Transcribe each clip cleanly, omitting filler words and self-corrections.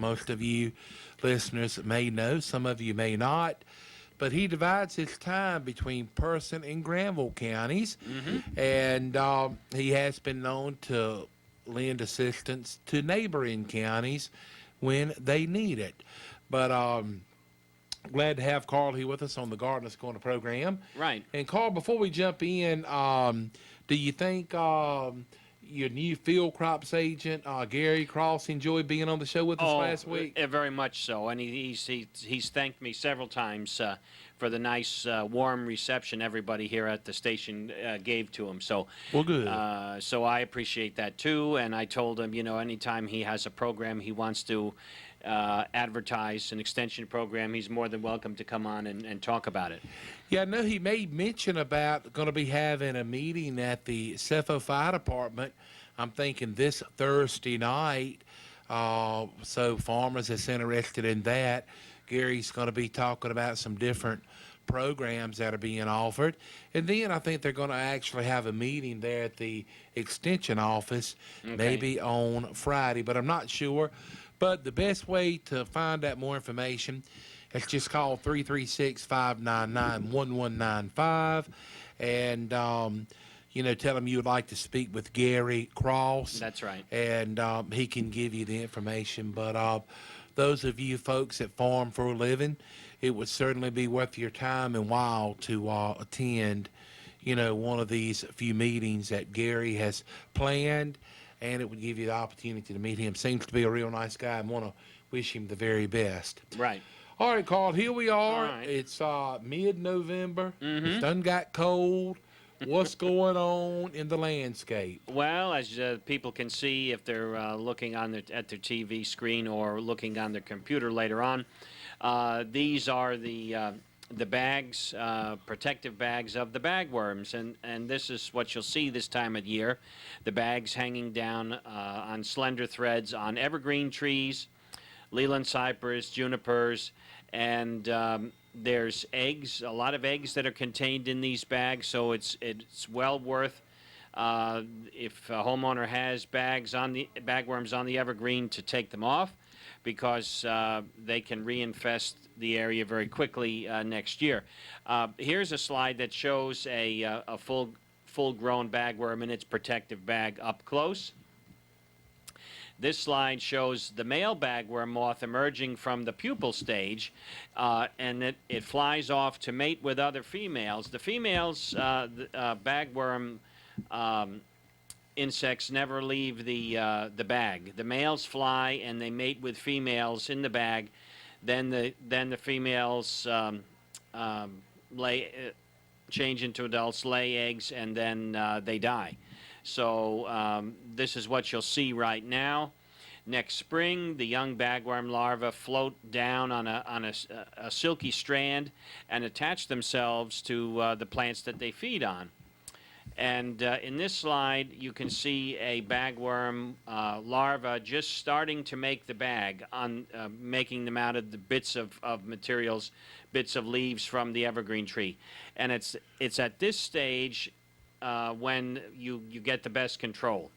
most of you listeners may know, some of you may not. But he divides his time between Person and Granville counties, and he has been known to lend assistance to neighboring counties when they need it. But glad to have Carl here with us on the Gardeners Corner program. Right. And Carl, before we jump in, do you think your new field crops agent, Gary Cross, enjoyed being on the show with us last week? Very much so, and he's thanked me several times for the nice, warm reception everybody here at the station gave to him. So, well, good. So I appreciate that too, and I told him, anytime he has a program he wants to advertise, an extension program, he's more than welcome to come on and talk about it. Yeah, I know he made mention about going to be having a meeting at the Cepho Fire Department. I'm thinking this Thursday night. So farmers that's interested in that, Gary's going to be talking about some different programs that are being offered. And then I think they're going to actually have a meeting there at the extension office, maybe on Friday, but I'm not sure. But the best way to find out more information is just call 336-599-1195 and, tell him you would like to speak with Gary Cross. That's right. And he can give you the information. But those of you folks that farm for a living, it would certainly be worth your time and while to attend, one of these few meetings that Gary has planned. And it would give you the opportunity to meet him. Seems to be a real nice guy, and want to wish him the very best. Right. All right, Carl, here we are. All right. It's mid-November. It's done got cold. What's going on in the landscape? Well, as people can see if they're looking at their TV screen or looking on their computer later on, these are the bags, protective bags of the bagworms, and this is what you'll see this time of year. The bags hanging down on slender threads on evergreen trees, Leland cypress, junipers, and there's eggs, a lot of eggs that are contained in these bags, so it's well worth if a homeowner has bagworms on the evergreen to take them off, because they can reinfest the area very quickly next year. Here's a slide that shows a full-grown bagworm in its protective bag up close. This slide shows the male bagworm moth emerging from the pupal stage, and it flies off to mate with other females. The females, bagworm insects never leave the bag. The males fly and they mate with females in the bag. Then the females change into adults, lay eggs, and then they die. So this is what you'll see right now. Next spring, the young bagworm larvae float down on a silky strand and attach themselves to the plants that they feed on. And in this slide, you can see a bagworm larva just starting to make the bag, making them out of the bits of materials, bits of leaves from the evergreen tree. And it's at this stage when you get the best control.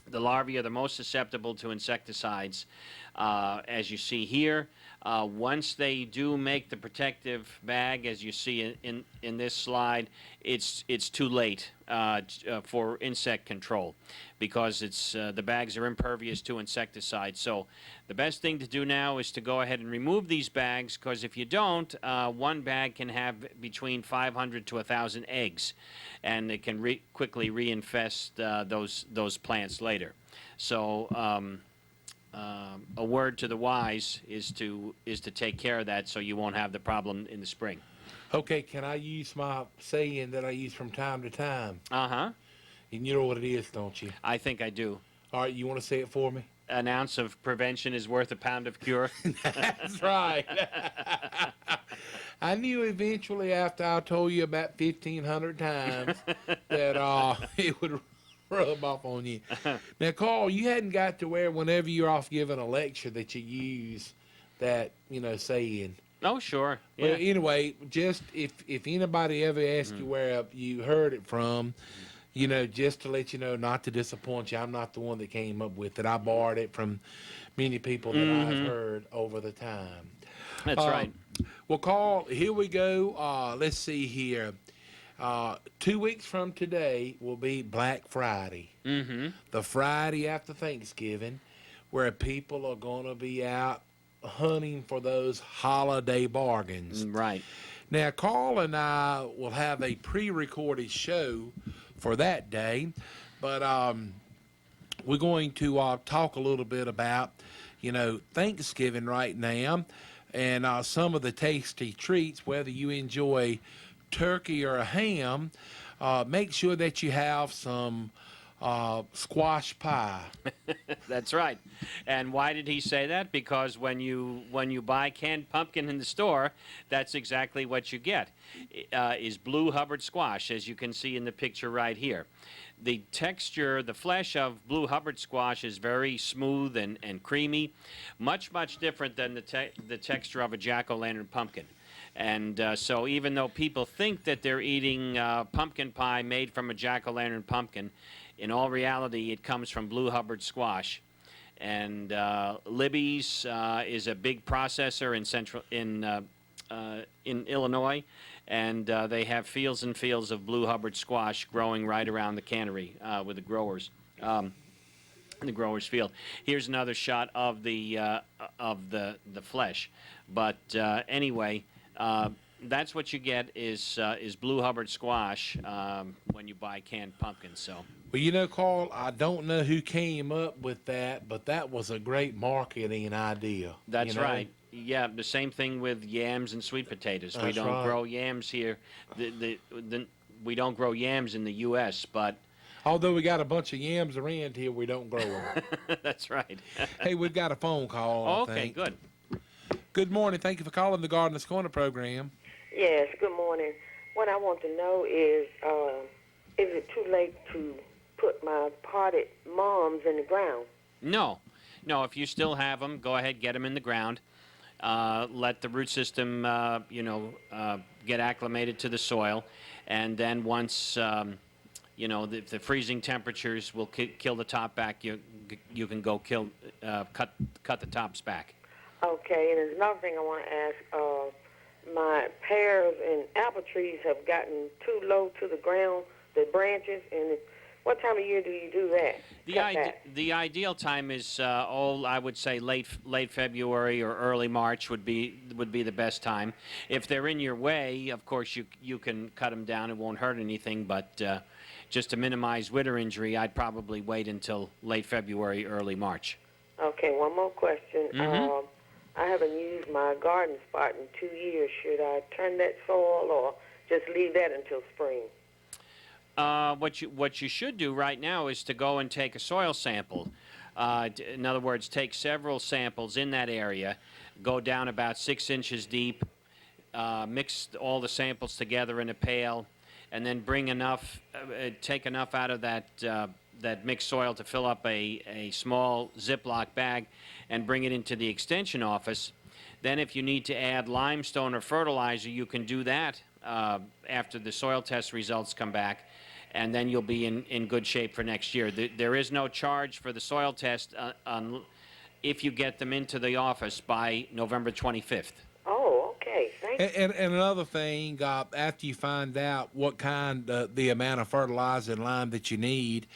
The larvae are the most susceptible to insecticides, as you see here. Once they do make the protective bag, as you see in this slide, it's too late for insect control, because the bags are impervious to insecticides. So the best thing to do now is to go ahead and remove these bags, because if you don't, one bag can have between 500 to 1,000 eggs, and it can quickly reinfest those plants later. So a word to the wise is to take care of that, so you won't have the problem in the spring. Okay, can I use my saying that I use from time to time? Uh-huh. And you know what it is, don't you? I think I do. All right, you want to say it for me? An ounce of prevention is worth a pound of cure. That's right. I knew eventually, after I told you about 1,500 times, that it would rub off on you. Now, Carl, you hadn't got to where whenever you're off giving a lecture that you use that, saying. Oh, sure. Yeah. Well, anyway, just if anybody ever asks you where you heard it from, just to let you know, not to disappoint you, I'm not the one that came up with it. I borrowed it from many people that I've heard over the time. That's right. Well, Carl, here we go. Let's see here. 2 weeks from today will be Black Friday, the Friday after Thanksgiving, where people are going to be out hunting for those holiday bargains. Right. Now, Carl and I will have a pre-recorded show for that day, but we're going to talk a little bit about, Thanksgiving right now, and some of the tasty treats. Whether you enjoy turkey or a ham, make sure that you have some squash pie. That's right. And why did he say that? Because when you buy canned pumpkin in the store, that's exactly what you get. Is blue Hubbard squash, as you can see in the picture right here. The texture, the flesh of blue Hubbard squash is very smooth and creamy, much different than the texture of a jack-o'-lantern pumpkin. And so even though people think that they're eating pumpkin pie made from a jack-o'-lantern pumpkin, in all reality, it comes from blue Hubbard squash. And Libby's is a big processor in Illinois, and they have fields and fields of blue Hubbard squash growing right around the cannery with the growers. In the growers' field. Here's another shot of the flesh. But anyway, that's what you get is blue Hubbard squash when you buy canned pumpkins. So. Well, Carl, I don't know who came up with that, but that was a great marketing idea. That's right. Yeah, the same thing with yams and sweet potatoes. We don't grow yams here. We don't grow yams in the U.S., but... Although we got a bunch of yams around here, we don't grow them. That's right. Hey, we've got a phone call, I think. Good. Good morning. Thank you for calling the Gardener's Corner program. Yes, good morning. What I want to know is it too late to put my potted mums in the ground? No, if you still have them, go ahead, get them in the ground. Let the root system, get acclimated to the soil. And then once, the freezing temperatures will kill the top back, you can go cut the tops back. Okay, and there's another thing I want to ask. My pears and apple trees have gotten too low to the ground, the branches, and what time of year do you do that? The ideal time is, I would say late February or early March would be the best time. If they're in your way, of course you can cut them down. It won't hurt anything, but just to minimize winter injury, I'd probably wait until late February, early March. Okay, one more question. I haven't used my garden spot in 2 years. Should I turn that soil or just leave that until spring? What you should do right now is to go and take a soil sample. In other words, take several samples in that area, go down about 6 inches deep, mix all the samples together in a pail, and then take enough out of that mixed soil to fill up a small Ziploc bag and bring it into the extension office. Then if you need to add limestone or fertilizer, you can do that after the soil test results come back, and then you'll be in good shape for next year. There is no charge for the soil test if you get them into the office by November 25th. Oh, okay. Thank you. And another thing, after you find out what kind, the amount of fertilizer and lime that you need,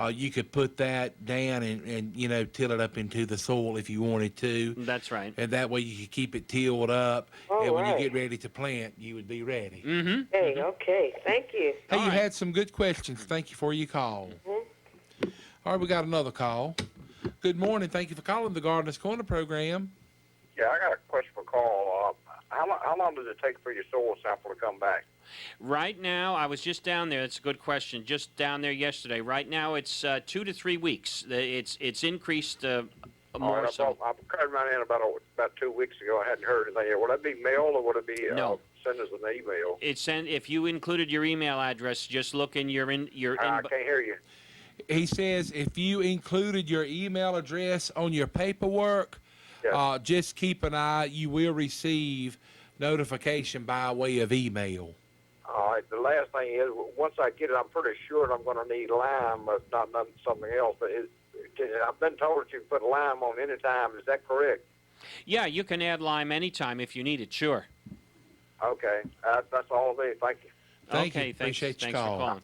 you could put that down and till it up into the soil if you wanted to. That's right. And that way you could keep it tilled up. Oh, and when right. you get ready to plant, you would be ready. Mm-hmm. Hey, okay. Thank you. Hey, All you right. had some good questions. Thank you for your call. All right, we got another call. Good morning. Thank you for calling the Gardener's Corner program. Yeah, I got a question for Carl. How long does it take for your soil sample to come back? Right now, I was just down there. That's a good question. Just down there yesterday. Right now, it's 2 to 3 weeks. It's increased more so. I cut mine in about 2 weeks ago. I hadn't heard anything yet. Would that be mail or would it be No. send us an email? If you included your email address, just look in your I can't hear you. He says if you included your email address on your paperwork, Yes. just keep an eye. You will receive notification by way of email. All right. The last thing is, once I get it, I'm pretty sure I'm going to need lime, but not something else. But I've been told that you can put lime on any time. Is that correct? Yeah, you can add lime anytime if you need it, sure. Okay. That's all of me. Thank you. Thank Okay, you. thanks, Appreciate you thanks for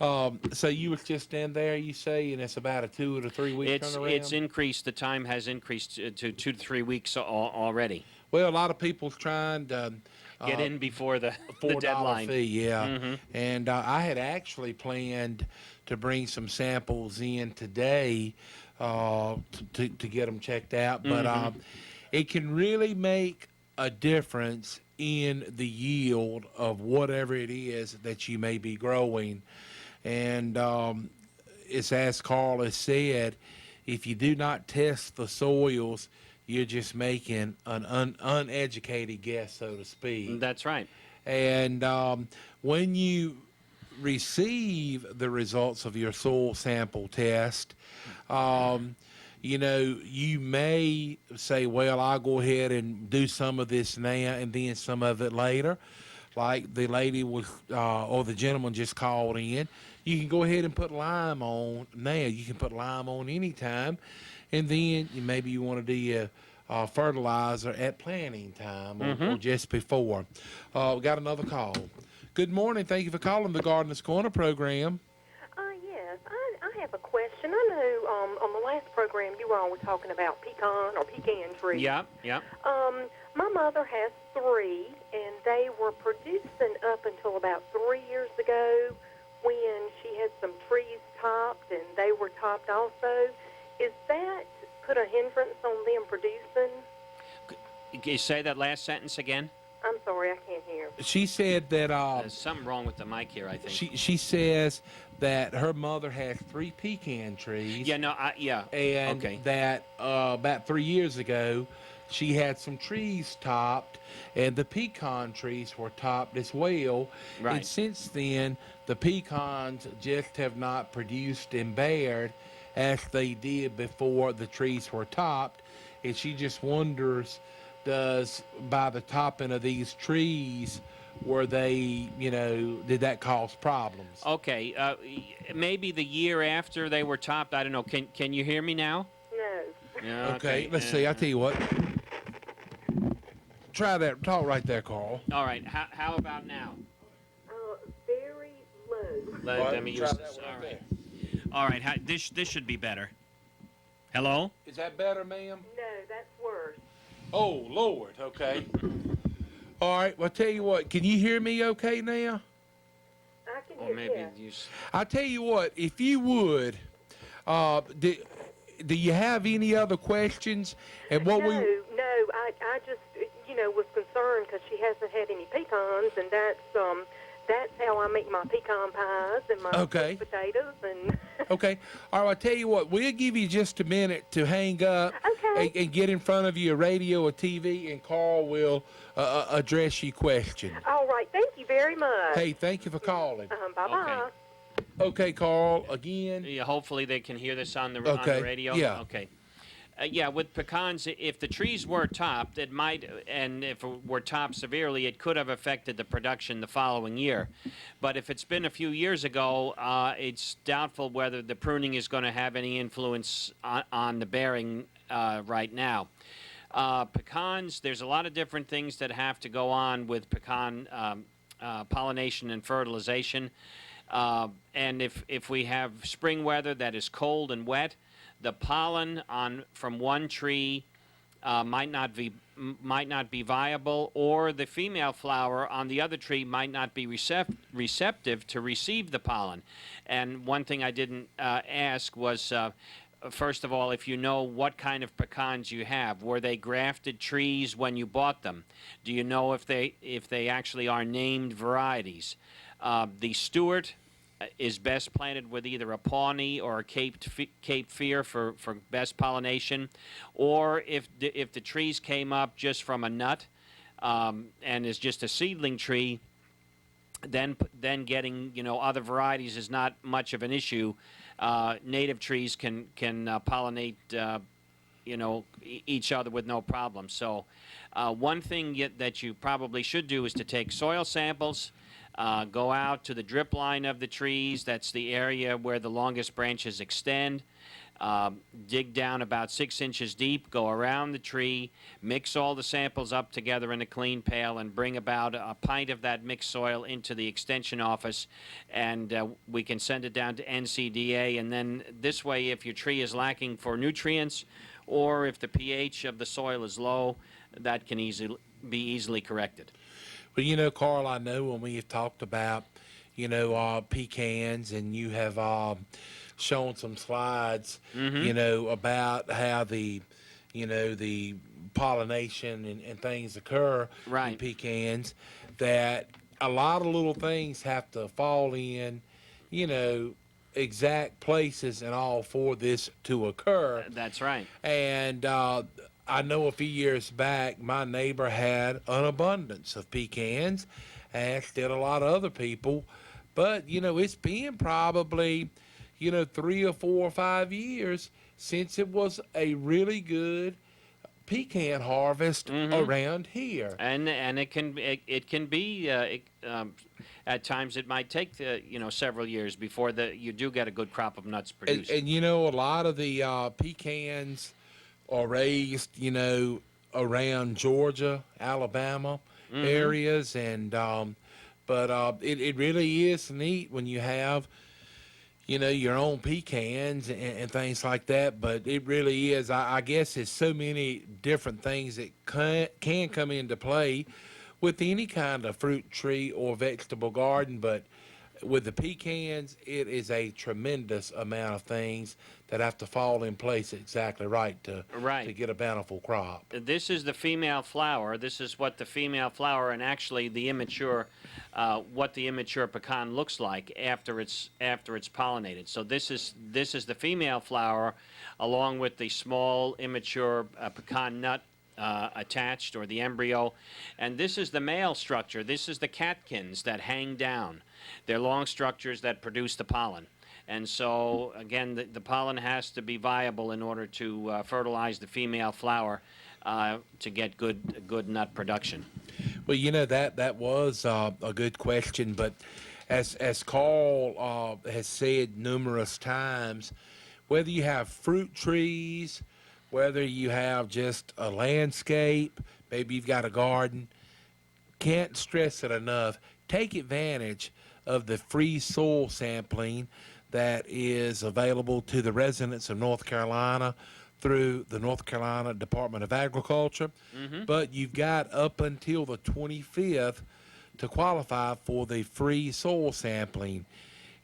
calling. So you was just in there, you say, and it's about a 2 to 3 week turnaround? It's increased. The time has increased to 2 to 3 weeks already. Well, a lot of people's trying to Get in before the $4 deadline. fee, yeah. Mm-hmm. And I had actually planned to bring some samples in today to get them checked out, but it can really make a difference in the yield of whatever it is that you may be growing. And it's as Carl has said, if you do not test the soils, you're just making an uneducated guess, so to speak. That's right. And when you receive the results of your soil sample test, you may say, well, I'll go ahead and do some of this now and then some of it later. Like the lady was, or the gentleman just called in. You can go ahead and put lime on now. You can put lime on anytime. And then maybe you want to do fertilizer at planting time or just before. We got another call. Good morning. Thank you for calling the Gardener's Corner program. Yes, I have a question. I know on the last program you all were talking about pecan trees. Yeah. My mother has 3, and they were producing up until about 3 years ago when she had some trees topped, and they were topped also. Is that put a hindrance on them producing? Can you say that last sentence again? I'm sorry, I can't hear. She said that There's something wrong with the mic here, I think. she says that her mother has 3 pecan trees. Yeah, no, And okay. that about 3 years ago, she had some trees topped, and the pecan trees were topped as well. Right. And since then, the pecans just have not produced and bared as they did before the trees were topped. And she just wonders, does by the topping of these trees, were they, did that cause problems? Okay, maybe the year after they were topped, I don't know. Can you hear me now? No. Yeah, Okay, let's see. I'll tell you what. Try that. Talk right there, Carl. All right, how about now? Very low. Let me use this. All right. All right, this should be better. Hello? Is that better, ma'am? No, that's worse. Oh, Lord. Okay. All right. Well, tell you what. Can you hear me okay now? I can Or hear maybe you. you... I tell you what. If you would, do you have any other questions? And what No, I just, was concerned because she hasn't had any pecans, and that's how I make my pecan pies and my sweet potatoes and. Okay. All right. I'll tell you what. We'll give you just a minute to hang up and get in front of your radio or TV, and Carl will address your question. All right. Thank you very much. Hey, thank you for calling. Bye-bye. Okay, Carl, again. Yeah, hopefully they can hear this on the radio. Yeah. Okay. Yeah, with pecans, if the trees were topped, it might, and if it were topped severely, it could have affected the production the following year. But if it's been a few years ago, it's doubtful whether the pruning is going to have any influence on the bearing right now. Pecans, there's a lot of different things that have to go on with pecan pollination and fertilization. And if we have spring weather that is cold and wet, the pollen from one tree might not be viable, or the female flower on the other tree might not be receptive to receive the pollen. And one thing I didn't ask was, first of all, if you know what kind of pecans you have. Were they grafted trees when you bought them? Do you know if they actually are named varieties? The Stewart is best planted with either a Pawnee or a Cape Fear for best pollination, or if the trees came up just from a nut and is just a seedling tree, then getting other varieties is not much of an issue. Native trees can pollinate each other with no problem. So one thing that you probably should do is to take soil samples. Go out to the drip line of the trees. That's the area where the longest branches extend. Dig down about 6 inches deep, go around the tree, mix all the samples up together in a clean pail, and bring about a pint of that mixed soil into the extension office, and we can send it down to NCDA. And then this way, if your tree is lacking for nutrients, or if the pH of the soil is low, that can be easily corrected. Well, Carl, I know when we have talked about, pecans, and you have shown some slides, about how the pollination and things occur in pecans, that a lot of little things have to fall in, exact places and all for this to occur. That's right. And I know a few years back, my neighbor had an abundance of pecans, as did a lot of other people. But, it's been probably, 3 or 4 or 5 years since it was a really good pecan harvest around here. And it can be at times it might take several years before you do get a good crop of nuts produced. And a lot of the pecans are raised, around Georgia, Alabama areas, and but it really is neat when you have, your own pecans and things like that. But it really is, I guess there's so many different things that can come into play with any kind of fruit tree or vegetable garden. But with the pecans, it is a tremendous amount of things that have to fall in place exactly right to get a bountiful crop. This is the female flower. This is what the female flower, and actually the immature, what the immature pecan looks like after it's pollinated. So this is the female flower, along with the small immature pecan nut attached, or the embryo, and this is the male structure. This is the catkins that hang down. They're long structures that produce the pollen. And so, again, the pollen has to be viable in order to fertilize the female flower to get good nut production. Well, that was a good question, but as Carl has said numerous times, whether you have fruit trees, whether you have just a landscape, maybe you've got a garden, can't stress it enough, take advantage of the free soil sampling that is available to the residents of North Carolina through the North Carolina Department of Agriculture. But you've got up until the 25th to qualify for the free soil sampling.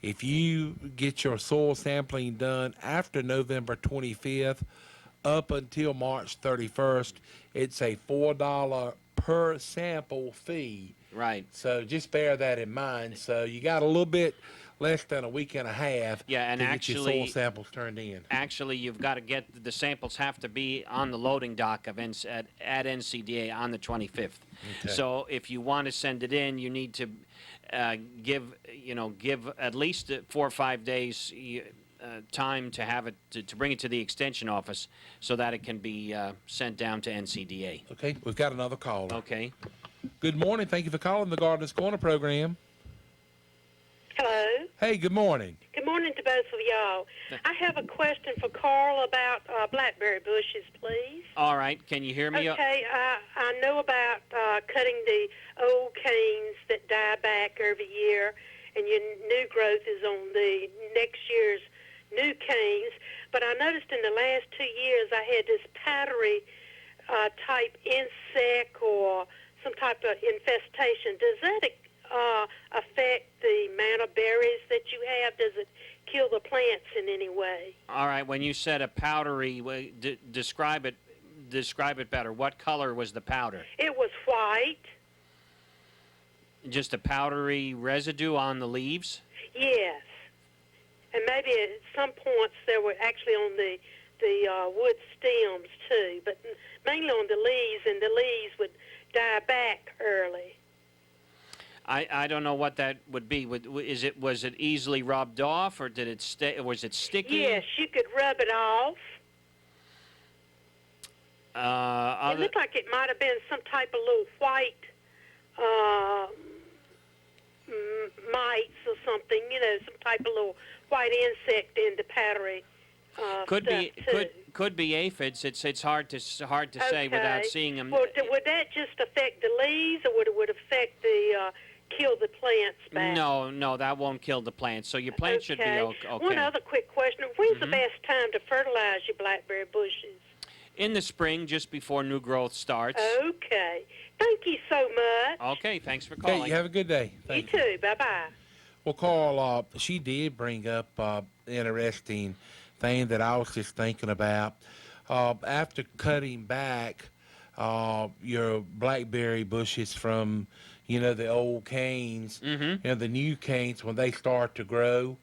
If you get your soil sampling done after November 25th up until March 31st, it's a $4 per sample fee. Right. So just bear that in mind. So you got a little bit less than a week and a half to get your soil samples turned in. Actually, you've got to get the samples have to be on the loading dock of at NCDA on the 25th. Okay. So if you want to send it in, you need to give at least 4 or 5 days time to have it to bring it to the extension office so that it can be sent down to NCDA. Okay, we've got another caller. Okay. Good morning. Thank you for calling the Gardener's Corner program. Hello. Hey, good morning. Good morning to both of y'all. I have a question for Carl about blackberry bushes, please. All right. Can you hear me? Okay. I know about cutting the old canes that die back every year, and your new growth is on the next year's new canes. But I noticed in the last 2 years I had this powdery type insect or some type of infestation. Does that affect the amount of berries that you have? Does it kill the plants in any way? All right. When you said a powdery, describe it better. What color was the powder? It was white. Just a powdery residue on the leaves? Yes. And maybe at some points there were actually on the wood stems too, but mainly on the leaves, and the leaves would die back early. I don't know what that would be. Was it easily rubbed off, or did it stay? Was it sticky? Yes, you could rub it off. It looked like it might have been some type of little white mites or something. Some type of little white insect in the powdery Could be stuff, too. could be aphids. It's hard to say without Okay. seeing them. Well, would that just affect the leaves, or would it affect the kill the plants back? No, that won't kill the plants. So your plants should be okay. One other quick question: when's the best time to fertilize your blackberry bushes? In the spring, just before new growth starts. Okay. Thank you so much. Okay, thanks for Okay, calling. you have a good day. You Thank too. Bye-bye. Well, Carl, she did bring up interesting thing that I was just thinking about. After cutting back your blackberry bushes from, the old canes, the new canes, when they start to grow,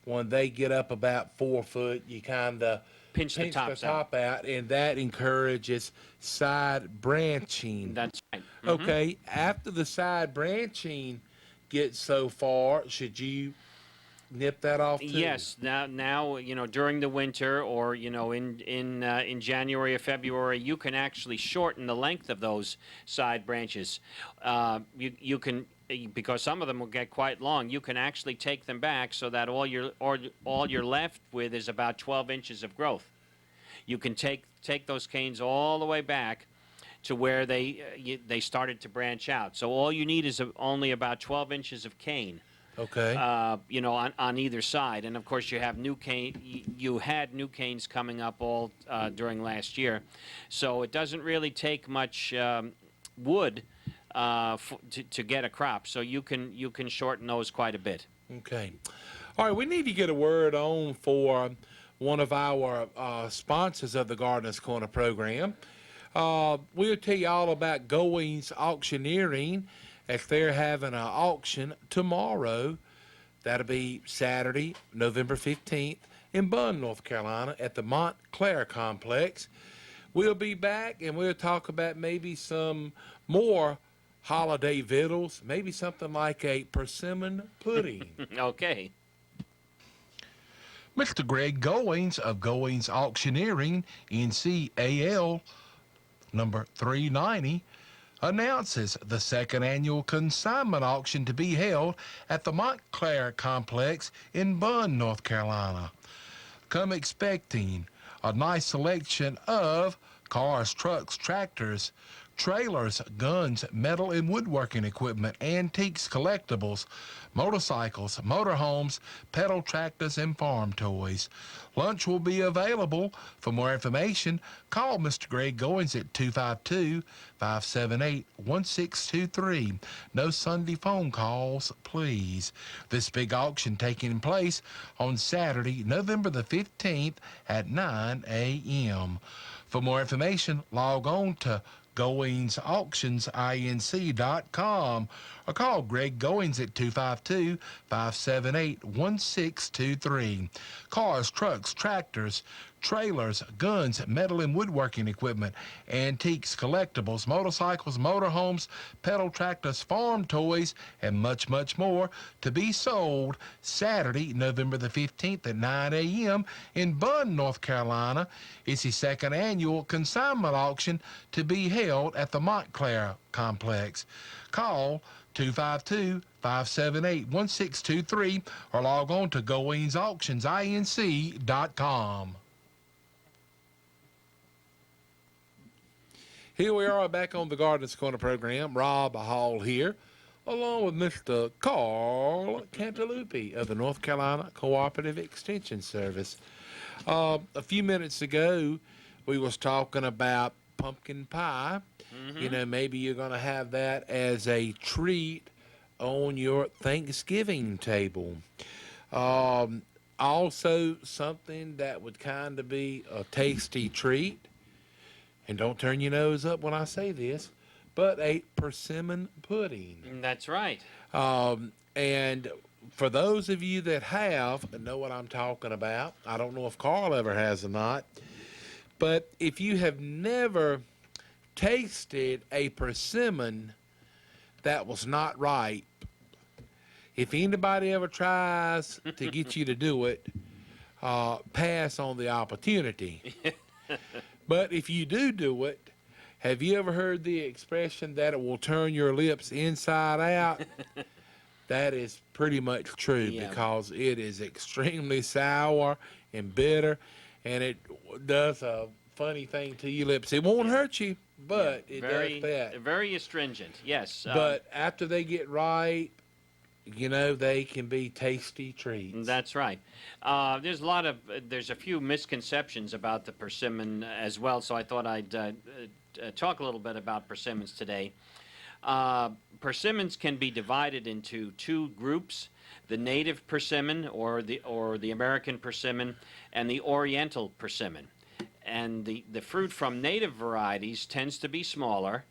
when they get up about 4 foot, you kind of Pinch the tops out. top out, and that encourages side branching. That's right. Okay, after the side branching gets so far, should you nip that off too? Yes. Now during the winter, or in January or February, you can actually shorten the length of those side branches. You can, because some of them will get quite long. You can actually take them back so that all you're left with is about 12 inches of growth. You can take those canes all the way back to where they started to branch out. So all you need is only about 12 inches of cane. Okay. On either side, and of course you have new cane. You had new canes coming up all during last year, so it doesn't really take much wood to get a crop. So you can shorten those quite a bit. Okay. All right, we need to get a word on for one of our sponsors of the Gardener's Corner program. We'll tell you all about Goings Auctioneering, as they're having an auction tomorrow. That'll be Saturday, November 15th, in Bunn, North Carolina, at the Montclair Complex. We'll be back, and we'll talk about maybe some more holiday victuals, maybe something like a persimmon pudding. Okay. Mr. Greg Goings of Goings Auctioneering, NCAL number 390, announces the second annual consignment auction to be held at the Montclair Complex in Bunn, North Carolina. Come expecting a nice selection of cars, trucks, tractors, trailers, guns, metal and woodworking equipment, antiques, collectibles, motorcycles, motorhomes, pedal tractors, and farm toys. Lunch will be available. For more information, call Mr. Greg Goins at 252-578-1623. No Sunday phone calls, please. This big auction taking place on Saturday, November the 15th at 9 a.m. For more information, log on to GoingsAuctionsInc.com or call Greg Goings at 252-578-1623. Cars, trucks, tractors, trailers, guns, metal and woodworking equipment, antiques, collectibles, motorcycles, motorhomes, pedal tractors, farm toys, and much, much more to be sold Saturday, November the 15th at 9 a.m. in Bunn, North Carolina. It's the second annual consignment auction to be held at the Montclair Complex. Call 252-578-1623 or log on to GoingsAuctionsInc.com. Here we are back on the Gardener's Corner program. Rob Hall here, along with Mr. Carl Cantalupe of the North Carolina Cooperative Extension Service. A few minutes ago, we was talking about pumpkin pie. Maybe you're going to have that as a treat on your Thanksgiving table. Also, something that would kind of be a tasty treat, and don't turn your nose up when I say this, but a persimmon pudding. That's right. And for those of you that have, know what I'm talking about. I don't know if Carl ever has or not, but if you have never tasted a persimmon that was not ripe, if anybody ever tries to get you to do it, pass on the opportunity. But if you do it, have you ever heard the expression that it will turn your lips inside out? That is pretty much true, because it is extremely sour and bitter. and it does a funny thing to your lips. It won't hurt you, but it very, does that. very astringent. Yes. But after they get ripe, they can be tasty treats. That's right. There's a few misconceptions about the persimmon as well, so I thought I'd talk a little bit about persimmons today. Persimmons can be divided into two groups: the native persimmon, or the American persimmon, and the Oriental persimmon. And the fruit from native varieties tends to be smaller,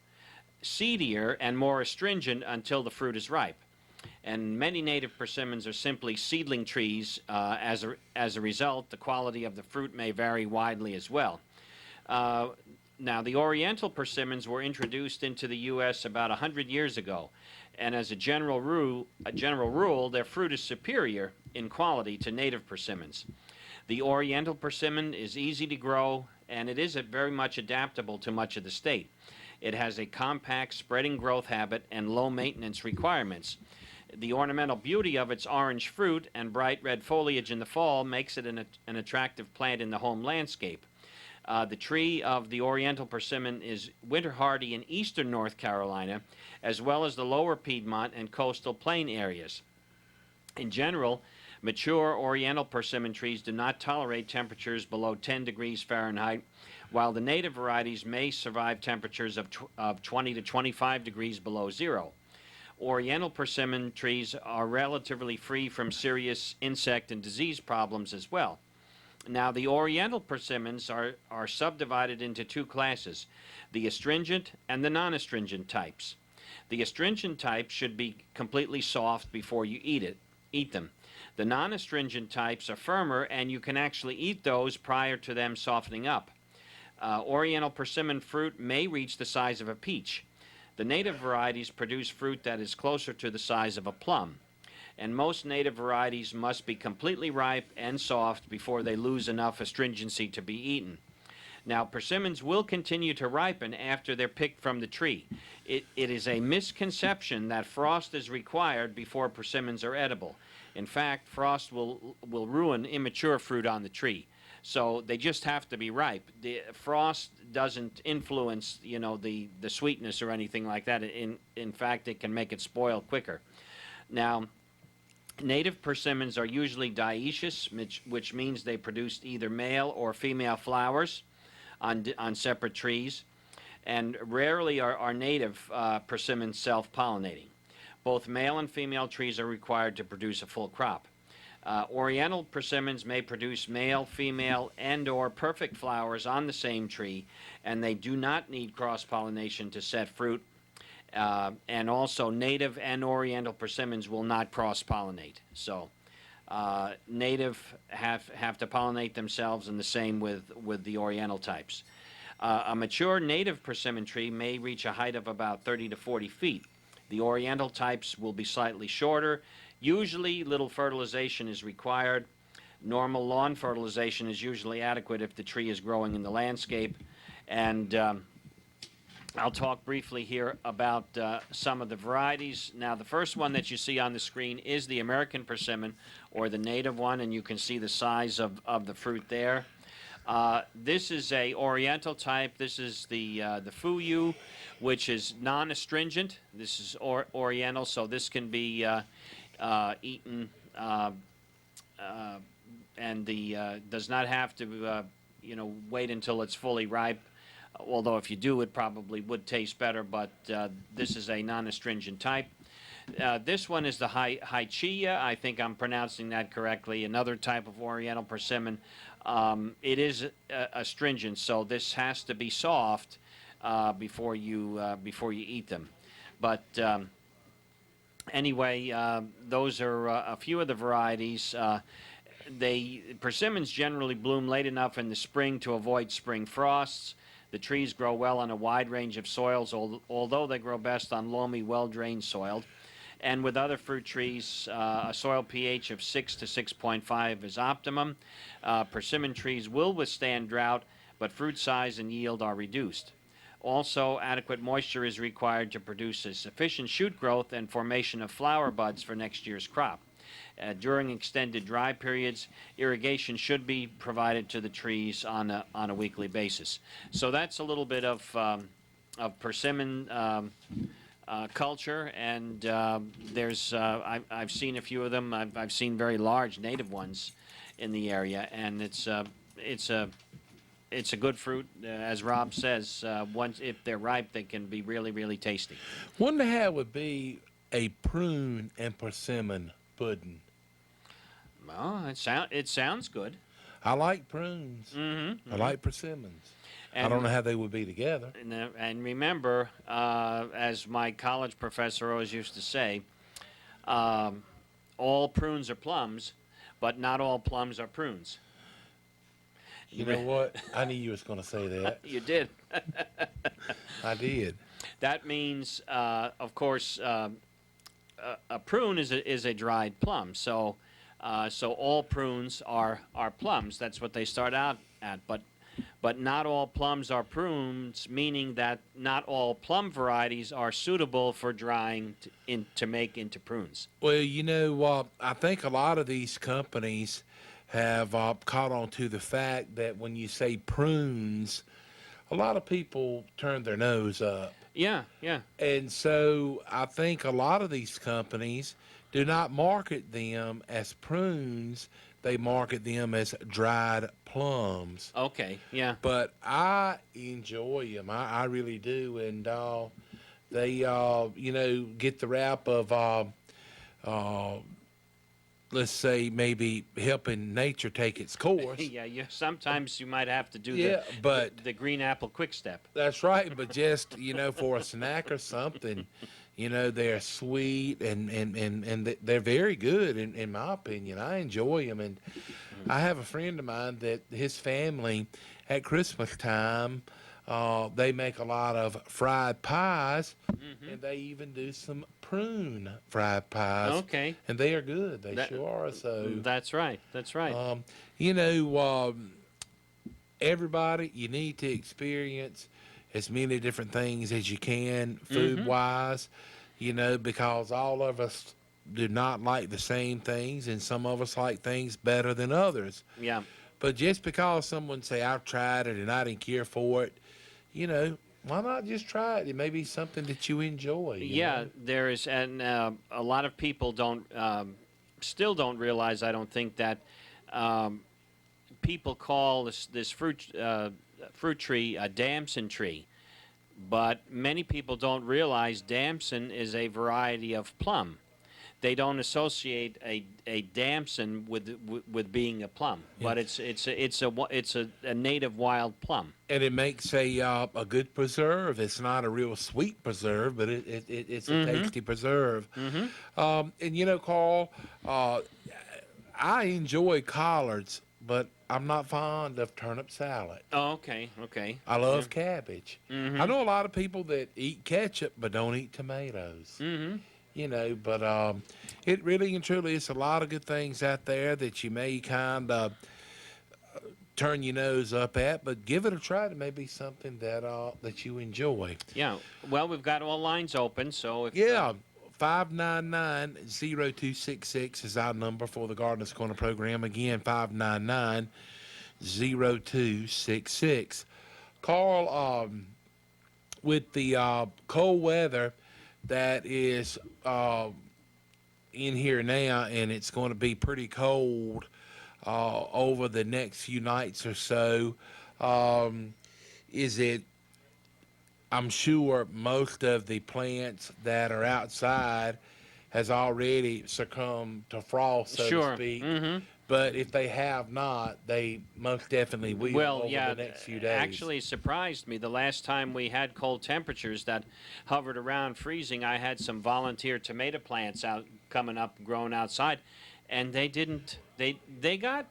seedier, and more astringent until the fruit is ripe. And many native persimmons are simply seedling trees. As a result, the quality of the fruit may vary widely as well. Now, the Oriental persimmons were introduced into the U.S. about 100 years ago, and as a general rule, their fruit is superior in quality to native persimmons. The Oriental persimmon is easy to grow, and it is very much adaptable to much of the state. It has a compact, spreading growth habit and low maintenance requirements. The ornamental beauty of its orange fruit and bright red foliage in the fall makes it an attractive plant in the home landscape. The tree of the Oriental persimmon is winter hardy in eastern North Carolina, as well as the lower Piedmont and coastal plain areas. In general, mature Oriental persimmon trees do not tolerate temperatures below 10 degrees Fahrenheit, while the native varieties may survive temperatures of 20 to 25 degrees below zero. Oriental persimmon trees are relatively free from serious insect and disease problems as well. Now, the Oriental persimmons are subdivided into two classes: the astringent and the non-astringent types. The astringent types should be completely soft before you eat them. The non-astringent types are firmer, and you can actually eat those prior to them softening up. Oriental persimmon fruit may reach the size of a peach. The native varieties produce fruit that is closer to the size of a plum, and most native varieties must be completely ripe and soft before they lose enough astringency to be eaten. Now, persimmons will continue to ripen after they're picked from the tree. It is a misconception that frost is required before persimmons are edible. In fact, frost will ruin immature fruit on the tree. So they just have to be ripe. The frost doesn't influence, the sweetness or anything like that. In fact, it can make it spoil quicker. Now, native persimmons are usually dioecious, which means they produce either male or female flowers on separate trees, and rarely are native persimmons self-pollinating. Both male and female trees are required to produce a full crop. Oriental persimmons may produce male, female, and/or perfect flowers on the same tree, and they do not need cross-pollination to set fruit. And also, native and Oriental persimmons will not cross-pollinate. So, native have to pollinate themselves, and the same with the Oriental types. A mature native persimmon tree may reach a height of about 30 to 40 feet. The Oriental types will be slightly shorter. Usually, little fertilization is required. Normal lawn fertilization is usually adequate if the tree is growing in the landscape. And I'll talk briefly here about some of the varieties. Now, the first one that you see on the screen is the American persimmon, or the native one, and you can see the size of the fruit there. This is a Oriental type. This is the Fuyu, which is non-astringent. This is Oriental, so this can be eaten, and does not have to wait until it's fully ripe. Although if you do, it probably would taste better, but this is a non-astringent type. This one is the Haichia. I think I'm pronouncing that correctly. Another type of Oriental persimmon. It is astringent, so this has to be soft before you eat them. But anyway, those are a few of the varieties. Persimmons generally bloom late enough in the spring to avoid spring frosts. The trees grow well on a wide range of soils, although they grow best on loamy, well-drained soil. And with other fruit trees, a soil pH of 6 to 6.5 is optimum. Persimmon trees will withstand drought, but fruit size and yield are reduced. Also, adequate moisture is required to produce a sufficient shoot growth and formation of flower buds for next year's crop. During extended dry periods, irrigation should be provided to the trees on a weekly basis. So that's a little bit of persimmon culture, and I've seen a few of them. I've seen very large native ones in the area, and it's a good fruit, as Rob says. Once if they're ripe, they can be really, really tasty. Wonder how it would be a prune and persimmon pudding. Well, it sounds good. I like prunes. Mm-hmm. I like persimmons. I And, don't know how they would be together. and remember, as my college professor always used to say, all prunes are plums, but not all plums are prunes. You know what? I knew you was going to say that. You did. I did. That means, of course, a prune is a dried plum. So all prunes are plums. That's what they start out at. But not all plums are prunes, meaning that not all plum varieties are suitable for drying to make into prunes. Well, you know, I think a lot of these companies have caught on to the fact that when you say prunes, a lot of people turn their nose up. Yeah, yeah. And so I think a lot of these companies do not market them as prunes. They market them as dried plums. Okay, yeah. But I enjoy them. I really do. And they, get the rap of, let's say, maybe helping nature take its course. Yeah, sometimes you might have to do but the green apple quick step. that's right. But just, for a snack or something, they're sweet and they're very good in my opinion. I enjoy them. And I have a friend of mine that his family at Christmas time, they make a lot of fried pies, and they even do some prune fried pies. Okay. And they are good. They sure are. So That's right. That's right. Everybody, you need to experience as many different things as you can food-wise, because all of us do not like the same things, and some of us like things better than others. Yeah. But just because someone say, I've tried it and I didn't care for it, why not just try it? It may be something that you enjoy. Yeah, there is, and a lot of people still don't realize, I don't think, that people call this fruit tree a damson tree. But many people don't realize damson is a variety of plum. They don't associate a damson with being a plum, but it's a native wild plum. And it makes a good preserve. It's not a real sweet preserve, but it's a tasty preserve. And Carl, I enjoy collards, but I'm not fond of turnip salad. Oh, okay, okay. I love cabbage. I know a lot of people that eat ketchup but don't eat tomatoes. But it really and truly is a lot of good things out there that you may kind of turn your nose up at, but give it a try. It may be something that you enjoy. Yeah. Well, we've got all lines open, so if 599-0266 is our number for the Gardener's Corner program. Again, 599-0266. Carl, with the cold weather that is in here now, and it's going to be pretty cold over the next few nights or so, I'm sure most of the plants that are outside has already succumbed to frost, so to speak. But if they have not, they most definitely will over the next few days. Actually, it surprised me. The last time we had cold temperatures that hovered around freezing, I had some volunteer tomato plants coming up, growing outside, and they didn't. They got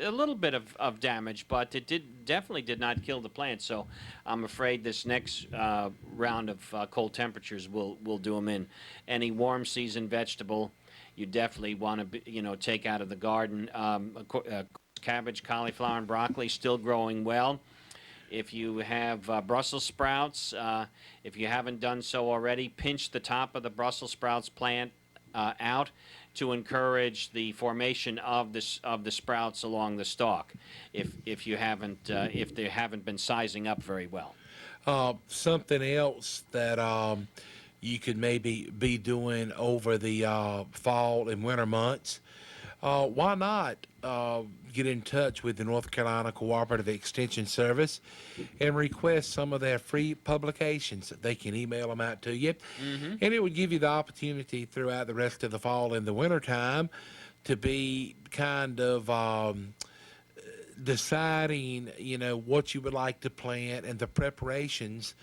a little bit of damage, but it definitely did not kill the plants. So I'm afraid this next round of cold temperatures will do them in. Any warm season vegetable, you definitely want to take out of the garden. Cabbage, cauliflower, and broccoli still growing well. If you have Brussels sprouts, if you haven't done so already, pinch the top of the Brussels sprouts plant out to encourage the formation of the sprouts along the stalk, if they haven't been sizing up very well. Something else that you could maybe be doing over the fall and winter months. Why not get in touch with the North Carolina Cooperative Extension Service and request some of their free publications? They can email them out to you, and it would give you the opportunity throughout the rest of the fall and the winter time to be kind of deciding, what you would like to plant and the preparations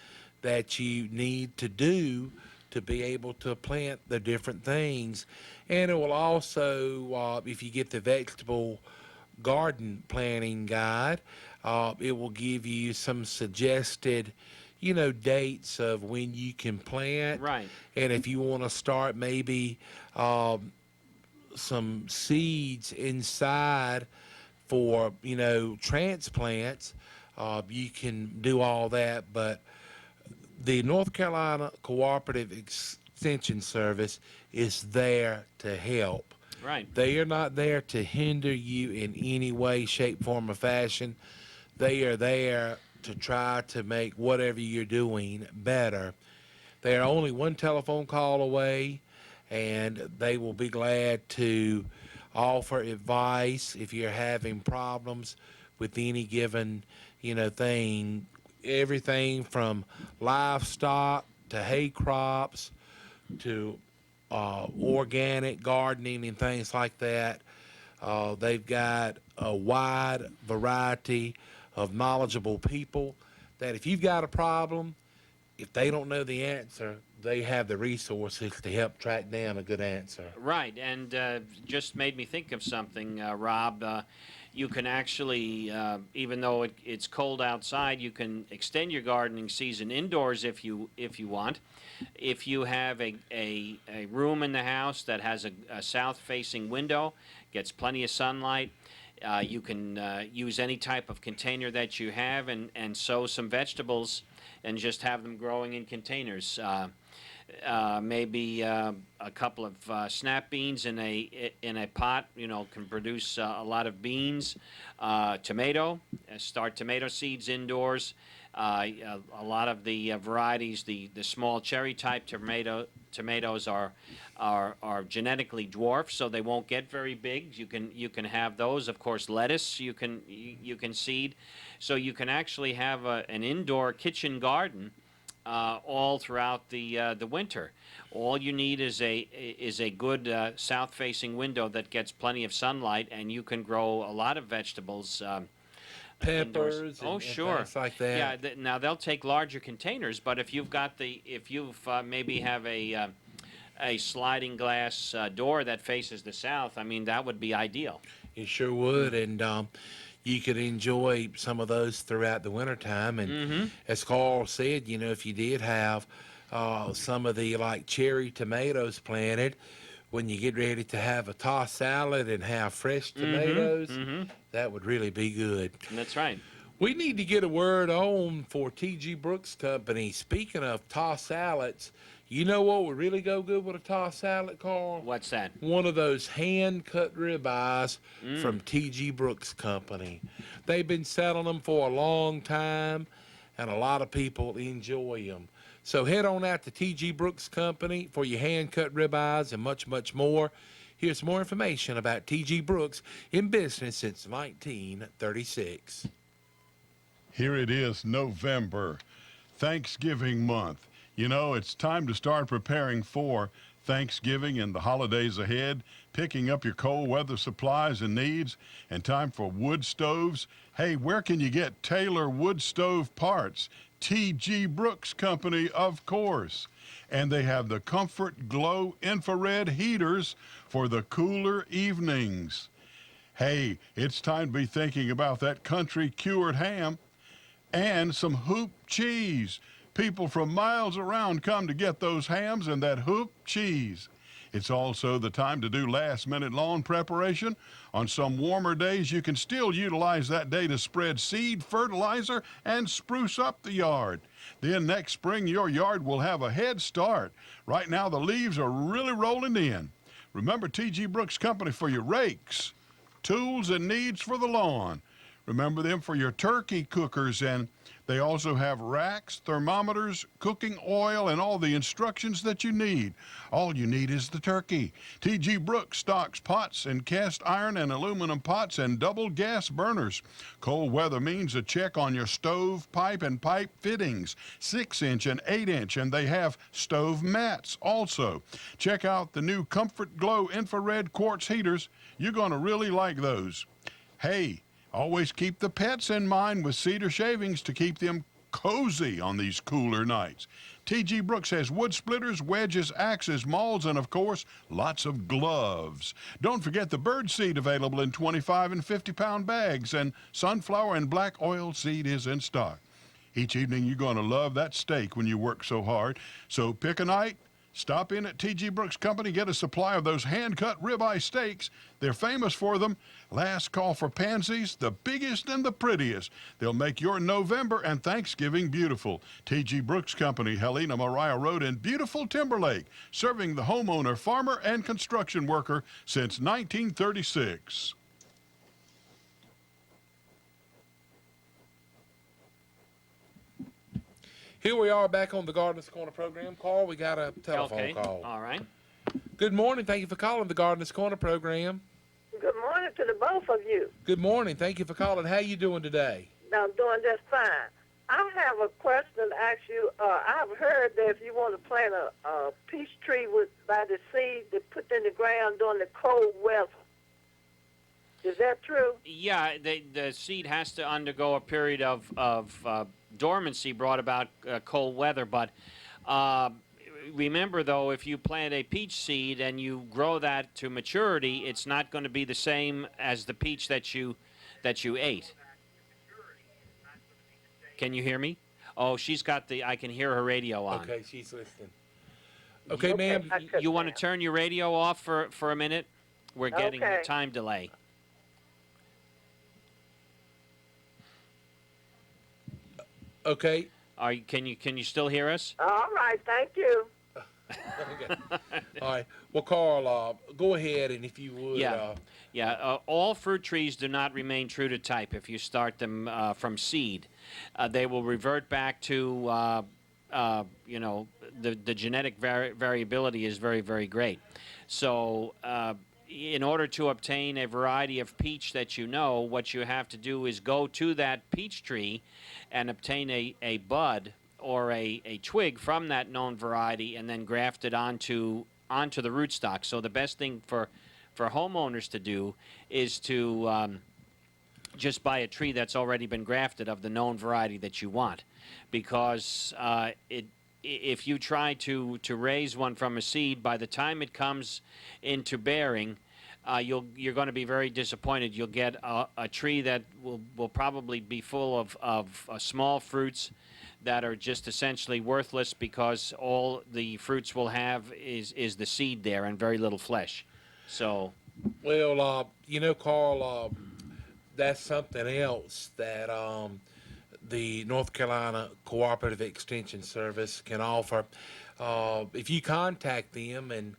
that you need to do to be able to plant the different things. And it will also, if you get the vegetable garden planting guide, it will give you some suggested, dates of when you can plant. Right. And if you want to start maybe some seeds inside for, transplants, you can do all that. But the North Carolina Cooperative Extension Service is there to help. Right. They are not there to hinder you in any way, shape, form, or fashion. They are there to try to make whatever you're doing better. They are only one telephone call away, and they will be glad to offer advice if you're having problems with any given, thing. Everything from livestock to hay crops to organic gardening and things like that. They've got a wide variety of knowledgeable people that if you've got a problem, if they don't know the answer, they have the resources to help track down a good answer. Right, and just made me think of something, Rob. You can actually, even though it's cold outside, you can extend your gardening season indoors if you want. If you have a room in the house that has a south-facing window, gets plenty of sunlight, you can use any type of container that you have and sow some vegetables and just have them growing in containers. Maybe a couple of snap beans in a pot, can produce a lot of beans. Tomato, start tomato seeds indoors. A lot of the varieties, the small cherry type tomatoes are genetically dwarfed, so they won't get very big. You can have those. Of course, lettuce you can seed, so you can actually have an indoor kitchen garden all throughout the winter. All you need is a good south-facing window that gets plenty of sunlight, and you can grow a lot of vegetables. Peppers and sure. Things like that. Yeah, now they'll take larger containers, but if you've maybe have a sliding glass door that faces the south, that would be ideal. You sure would, and you could enjoy some of those throughout the wintertime. And as Carl said, if you did have some of the cherry tomatoes planted, when you get ready to have a tossed salad and have fresh tomatoes, that would really be good. That's right. We need to get a word on for T.G. Brooks Company. Speaking of tossed salads, you know what would really go good with a tossed salad, Carl? What's that? One of those hand-cut ribeyes from T.G. Brooks Company. They've been selling them for a long time, and a lot of people enjoy them. So head on out to T.G. Brooks Company for your hand-cut ribeyes and much, much more. Here's more information about T.G. Brooks, in business since 1936. Here it is, November, Thanksgiving month. It's time to start preparing for Thanksgiving and the holidays ahead, picking up your cold weather supplies and needs, and time for wood stoves. Hey, where can you get Taylor wood stove parts? T.G. Brooks Company, of course. And they have the Comfort Glow infrared heaters for the cooler evenings. Hey, it's time to be thinking about that country cured ham and some hoop cheese. People from miles around come to get those hams and that hoop cheese. It's also the time to do last-minute lawn preparation. On some warmer days, you can still utilize that day to spread seed, fertilizer, and spruce up the yard. Then next spring, your yard will have a head start. Right now, the leaves are really rolling in. Remember T.G. Brooks Company for your rakes, tools, and needs for the lawn. Remember them for your turkey cookers, and they also have racks, thermometers, cooking oil, and all the instructions that you need. All you need is the turkey. T.G. Brooks stocks pots and cast iron and aluminum pots and double gas burners. Cold weather means a check on your stove, pipe, and pipe fittings, 6-inch and 8-inch, and they have stove mats also. Check out the new Comfort Glow infrared quartz heaters. You're going to really like those. Hey, always keep the pets in mind with cedar shavings to keep them cozy on these cooler nights. T.G. Brooks has wood splitters, wedges, axes, mauls, and of course, lots of gloves. Don't forget the bird seed available in 25 and 50-pound bags, and sunflower and black oil seed is in stock. Each evening you're going to love that steak when you work so hard. So pick a night. Stop in at T.G. Brooks Company, get a supply of those hand-cut ribeye steaks. They're famous for them. Last call for pansies, the biggest and the prettiest. They'll make your November and Thanksgiving beautiful. T.G. Brooks Company, Helena Mariah Road in beautiful Timberlake, serving the homeowner, farmer, and construction worker since 1936. Here we are back on the Gardener's Corner program. Carl, we got a telephone call. All right. Good morning. Thank you for calling the Gardener's Corner program. Good morning to the both of you. Good morning. Thank you for calling. How you doing today? I'm doing just fine. I have a question to ask you. I've heard that if you want to plant a peach tree by the seed they put in the ground during the cold weather. Is that true? Yeah, the seed has to undergo a period of dormancy brought about cold weather. But remember, though, if you plant a peach seed and you grow that to maturity, it's not going to be the same as the peach that you ate. Can you hear me? Oh, she's got I can hear her radio on. Okay, she's listening. Okay, ma'am. You want to turn your radio off for a minute? We're getting a time delay. Okay. Can you still hear us? All right, thank you. Okay. All right. Well, Carl, go ahead, and if you would. All fruit trees do not remain true to type if you start them from seed. They will revert back to, the genetic variability is very, very great. So in order to obtain a variety of peach that you know, what you have to do is go to that peach tree and obtain a bud or a twig from that known variety and then graft it onto the rootstock. So the best thing for homeowners to do is to just buy a tree that's already been grafted of the known variety that you want, because if you try to raise one from a seed, by the time it comes into bearing, you're going to be very disappointed. You'll get a tree that will probably be full of small fruits that are just essentially worthless, because all the fruits will have is the seed there and very little flesh. So, well, Carl, that's something else that the North Carolina Cooperative Extension Service can offer. If you contact them and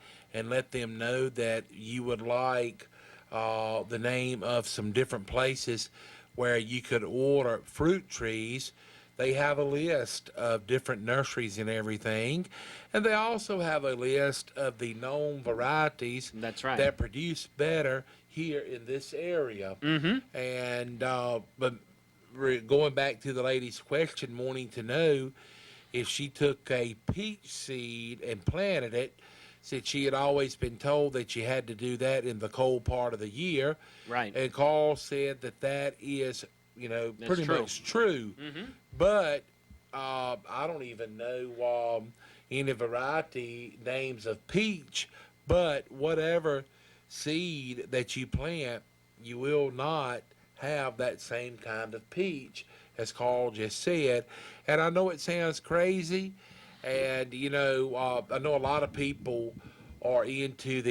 let them know that you would like the name of some different places where you could order fruit trees, they have a list of different nurseries and everything. And they also have a list of the known varieties that produce better here in this area. Mm-hmm. And but going back to the lady's question, wanting to know if she took a peach seed and planted it, said she had always been told that you had to do that in the cold part of the year. Right. And Carl said that is, pretty much true. Mm-hmm. But I don't even know any variety names of peach, but whatever seed that you plant, you will not have that same kind of peach, as Carl just said. And I know it sounds crazy, and I know a lot of people are into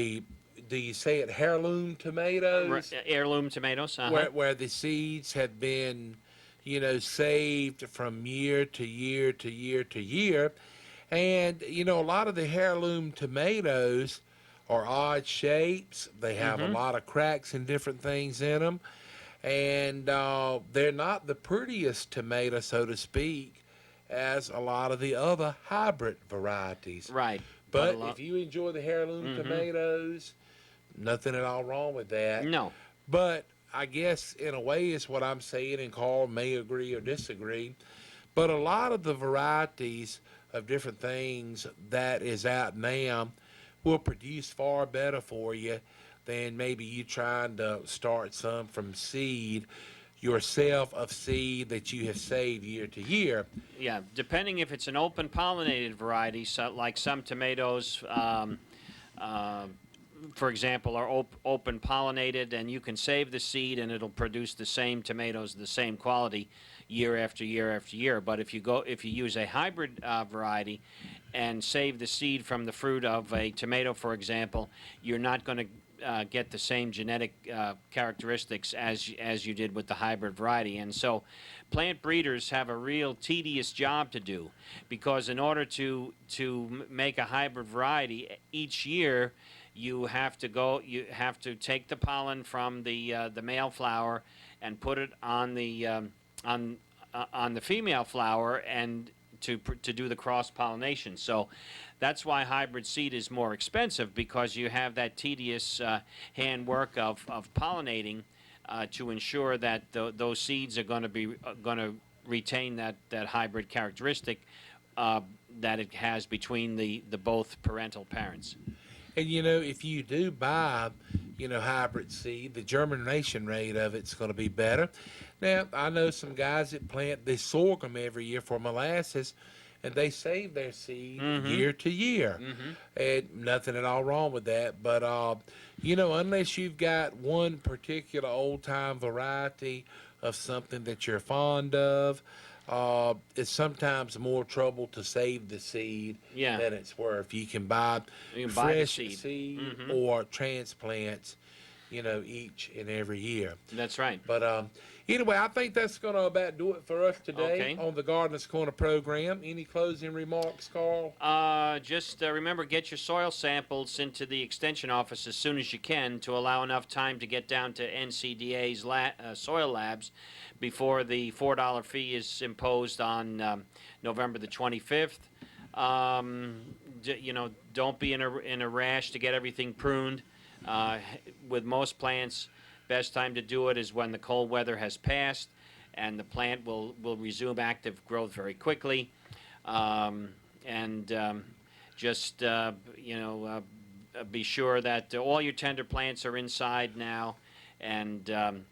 do you say it, heirloom tomatoes? Heirloom tomatoes, uh-huh. Where the seeds have been, saved from year to year to year to year. And, a lot of the heirloom tomatoes are odd shapes. They have a lot of cracks and different things in them. And they're not the prettiest tomato, so to speak, as a lot of the other hybrid varieties. Right. But if you enjoy the heirloom tomatoes, nothing at all wrong with that. No. But I guess in a way is what I'm saying, and Carl may agree or disagree. But a lot of the varieties of different things that is out now will produce far better for you than maybe you trying to start some from seed yourself of seed that you have saved year to year. Yeah, depending if it's an open pollinated variety, so like some tomatoes, for example, are open pollinated, and you can save the seed and it'll produce the same tomatoes, the same quality, year after year after year. But if you use a hybrid variety and save the seed from the fruit of a tomato, for example, you're not going to get the same genetic characteristics as you did with the hybrid variety. And so plant breeders have a real tedious job to do, because in order to make a hybrid variety each year, you have to take the pollen from the male flower and put it on the female flower, and to do the cross pollination. So that's why hybrid seed is more expensive, because you have that tedious handwork of pollinating to ensure that those seeds are going to retain that hybrid characteristic that it has between the both parental parents. And if you do buy, hybrid seed, the germination rate of it's going to be better. Now, I know some guys that plant the sorghum every year for molasses, and they save their seed year to year. And nothing at all wrong with that. But, unless you've got one particular old-time variety of something that you're fond of, it's sometimes more trouble to save the seed than it's worth. You can buy fresh seed or transplants, each and every year. That's right. But anyway, I think that's going to about do it for us today on the Gardener's Corner program. Any closing remarks, Carl? Just remember, get your soil samples into the extension office as soon as you can, to allow enough time to get down to NCDA's soil labs before the $4 fee is imposed on November the 25th. Don't be in a rash to get everything pruned. With most plants, best time to do it is when the cold weather has passed, and the plant will resume active growth very quickly. Be sure that all your tender plants are inside now, and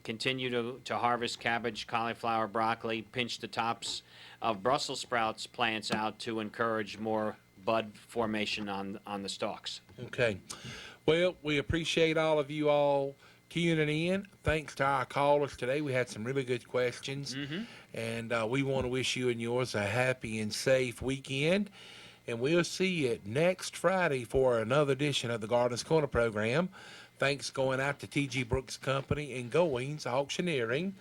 continue to harvest cabbage, cauliflower, broccoli. Pinch the tops of Brussels sprouts plants out to encourage more bud formation on the stalks. Okay. Well, we appreciate all of you all tuning in. Thanks to our callers today. We had some really good questions. And we want to wish you and yours a happy and safe weekend. And we'll see you next Friday for another edition of the Gardener's Corner program. Thanks going out to T.G. Brooks Company and Goings Auctioneering.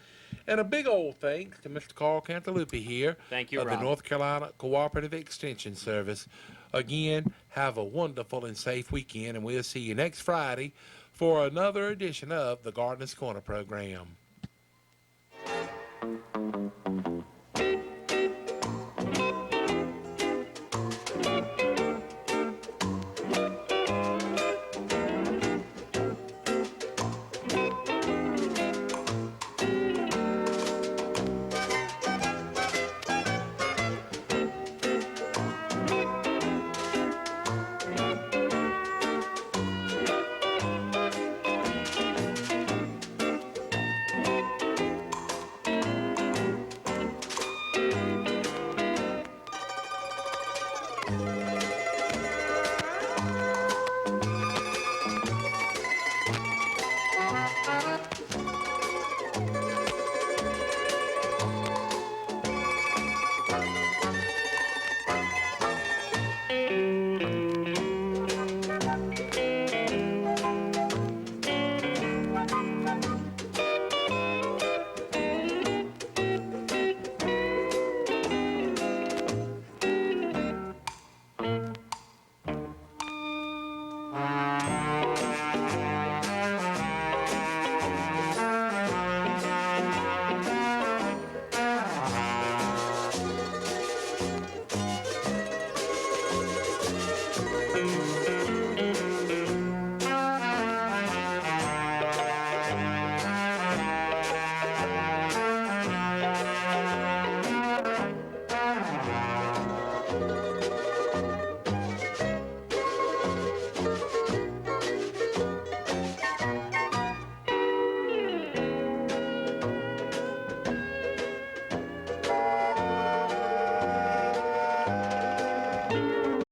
And a big old thanks to Mr. Carl Cantalupi here. Thank you, of Rob. the North Carolina Cooperative Extension Service. Again, have a wonderful and safe weekend, and we'll see you next Friday for another edition of the Gardener's Corner program.